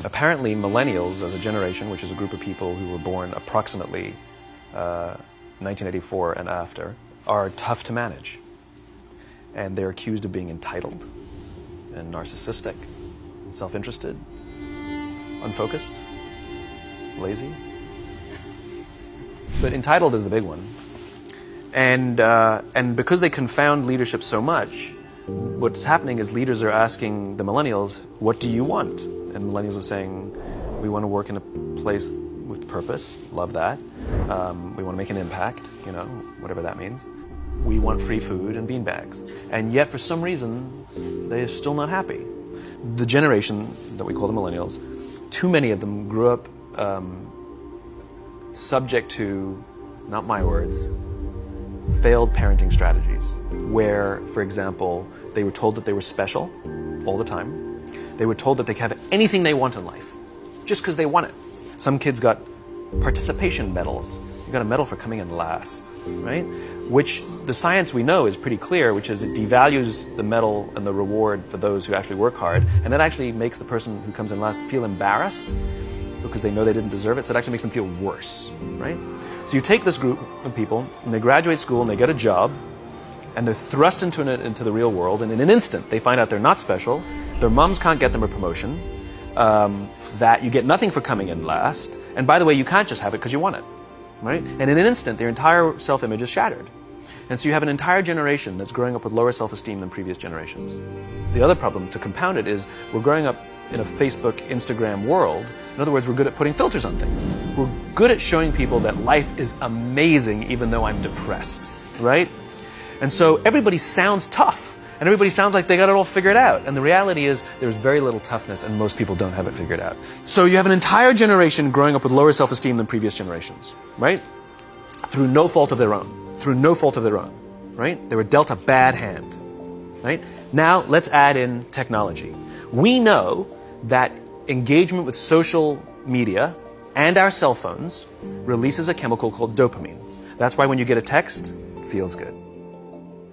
Apparently, millennials as a generation, which is a group of people who were born approximately 1984 and after, are tough to manage. And they're accused of being entitled and narcissistic, self-interested, unfocused, lazy. But entitled is the big one. And because they confound leadership so much, what's happening is leaders are asking the millennials, what do you want? And millennials are saying, we want to work in a place with purpose, love that. We want to make an impact, you know, whatever that means. We want free food and beanbags. And yet, for some reason, they're still not happy. The generation that we call the millennials, too many of them grew up subject to, not my words, failed parenting strategies, where, for example, they were told that they were special all the time. They were told that they could have anything they want in life, just because they want it. Some kids got participation medals. You got a medal for coming in last, right? Which the science we know is pretty clear, which is it devalues the medal and the reward for those who actually work hard, and that actually makes the person who comes in last feel embarrassed because they know they didn't deserve it, so it actually makes them feel worse, right? So you take this group of people, and they graduate school, and they get a job, and they're thrust into the real world, and in an instant, they find out they're not special, their moms can't get them a promotion, that you get nothing for coming in last, and by the way, you can't just have it because you want it, right? And in an instant, their entire self-image is shattered. And so you have an entire generation that's growing up with lower self-esteem than previous generations. The other problem, to compound it, is we're growing up in a Facebook, Instagram world. In other words, we're good at putting filters on things. We're good at showing people that life is amazing even though I'm depressed, right? And so everybody sounds tough, and everybody sounds like they got it all figured out. And the reality is there's very little toughness, and most people don't have it figured out. So you have an entire generation growing up with lower self-esteem than previous generations, right? Through no fault of their own. Through no fault of their own, right? They were dealt a bad hand, right? Now let's add in technology. We know that engagement with social media and our cell phones releases a chemical called dopamine. That's why when you get a text, it feels good.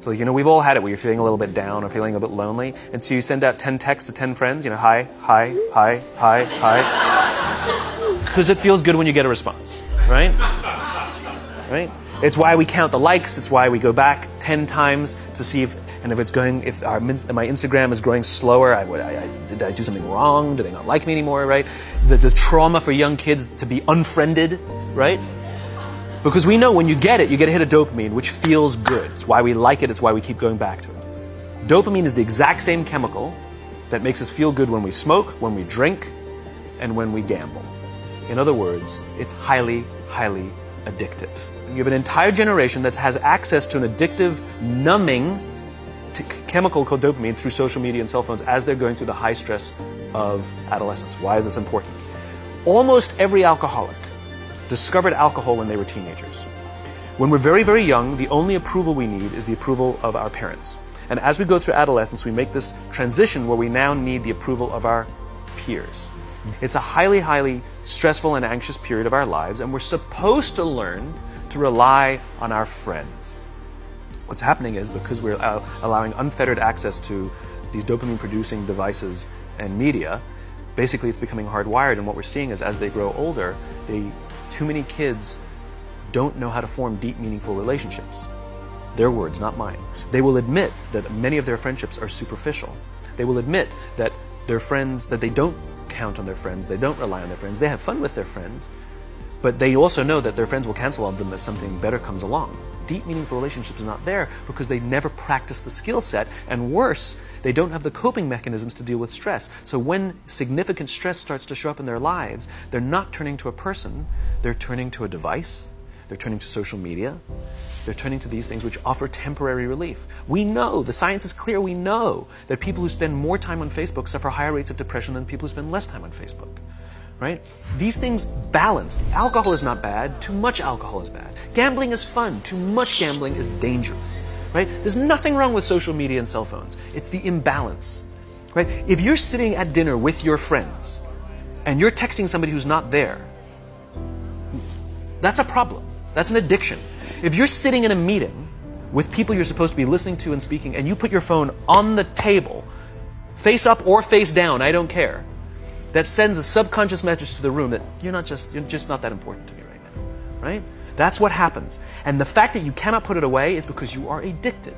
So, you know, we've all had it where you're feeling a little bit down or feeling a bit lonely, and so you send out 10 texts to 10 friends, you know, hi, hi, hi, hi, hi, because it feels good when you get a response, right? Right? It's why we count the likes, it's why we go back 10 times to see if my Instagram is growing slower, did I do something wrong? Do they not like me anymore, right? The trauma for young kids to be unfriended, right? Because we know when you get a hit of dopamine, which feels good. It's why we like it, it's why we keep going back to it. Dopamine is the exact same chemical that makes us feel good when we smoke, when we drink, and when we gamble. In other words, it's highly, highly addictive. You have an entire generation that has access to an addictive, numbing chemical called dopamine through social media and cell phones as they're going through the high stress of adolescence. Why is this important? Almost every alcoholic discovered alcohol when they were teenagers. When we're very, very young, the only approval we need is the approval of our parents. And as we go through adolescence, we make this transition where we now need the approval of our peers. It's a highly, highly stressful and anxious period of our lives, and we're supposed to learn to rely on our friends. What's happening is because we're allowing unfettered access to these dopamine-producing devices and media, basically it's becoming hardwired, and what we're seeing is as they grow older, too many kids don't know how to form deep, meaningful relationships. Their words, not mine. They will admit that many of their friendships are superficial. They will admit that their friends, that they don't count on their friends, they don't rely on their friends, they have fun with their friends, but they also know that their friends will cancel on them if something better comes along. Deep, meaningful relationships are not there because they never practice the skill set, and worse, they don't have the coping mechanisms to deal with stress. So when significant stress starts to show up in their lives, they're not turning to a person, they're turning to a device, they're turning to social media, they're turning to these things which offer temporary relief. We know, the science is clear, we know that people who spend more time on Facebook suffer higher rates of depression than people who spend less time on Facebook. Right? These things balance. Alcohol is not bad. Too much alcohol is bad. Gambling is fun. Too much gambling is dangerous. Right? There's nothing wrong with social media and cell phones. It's the imbalance. Right? If you're sitting at dinner with your friends and you're texting somebody who's not there, that's a problem. That's an addiction. If you're sitting in a meeting with people you're supposed to be listening to and speaking, and you put your phone on the table, face up or face down, I don't care, that sends a subconscious message to the room that you're just not that important to me right now, right? That's what happens. And the fact that you cannot put it away is because you are addicted,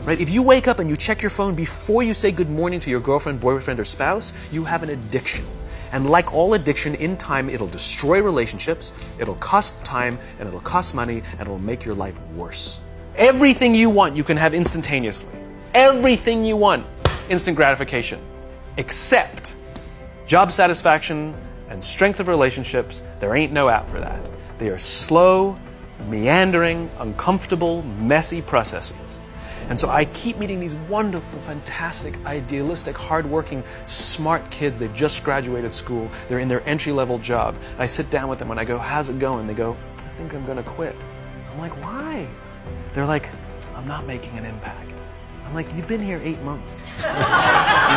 right? If you wake up and you check your phone before you say good morning to your girlfriend, boyfriend, or spouse, you have an addiction. And like all addiction, in time, it'll destroy relationships, it'll cost time, and it'll cost money, and it'll make your life worse. Everything you want, you can have instantaneously. Everything you want, instant gratification. Except job satisfaction and strength of relationships, there ain't no app for that. They are slow, meandering, uncomfortable, messy processes. And so I keep meeting these wonderful, fantastic, idealistic, hardworking, smart kids. They've just graduated school. They're in their entry-level job. I sit down with them and I go, how's it going? They go, I think I'm going to quit. I'm like, why? They're like, I'm not making an impact. I'm like, you've been here 8 months. You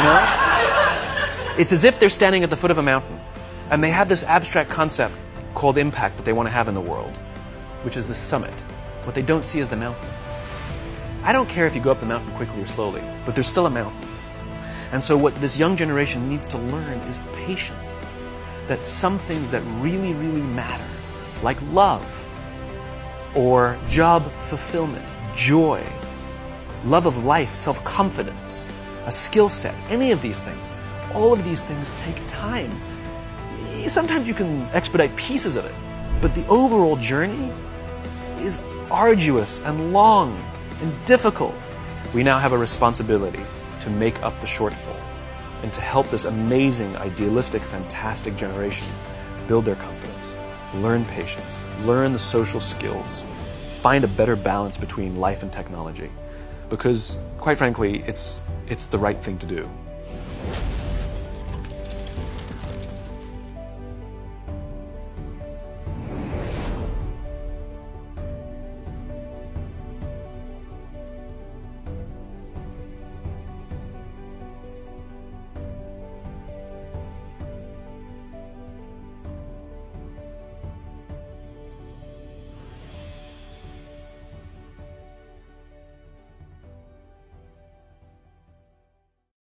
know? It's as if they're standing at the foot of a mountain and they have this abstract concept called impact that they want to have in the world, which is the summit. What they don't see is the mountain. I don't care if you go up the mountain quickly or slowly, but there's still a mountain. And so what this young generation needs to learn is patience. That some things that really, really matter, like love, or job fulfillment, joy, love of life, self-confidence, a skill set, any of these things, all of these things take time. Sometimes you can expedite pieces of it, but the overall journey is arduous and long and difficult. We now have a responsibility to make up the shortfall and to help this amazing, idealistic, fantastic generation build their confidence, learn patience, learn the social skills, find a better balance between life and technology. Because, quite frankly, it's the right thing to do.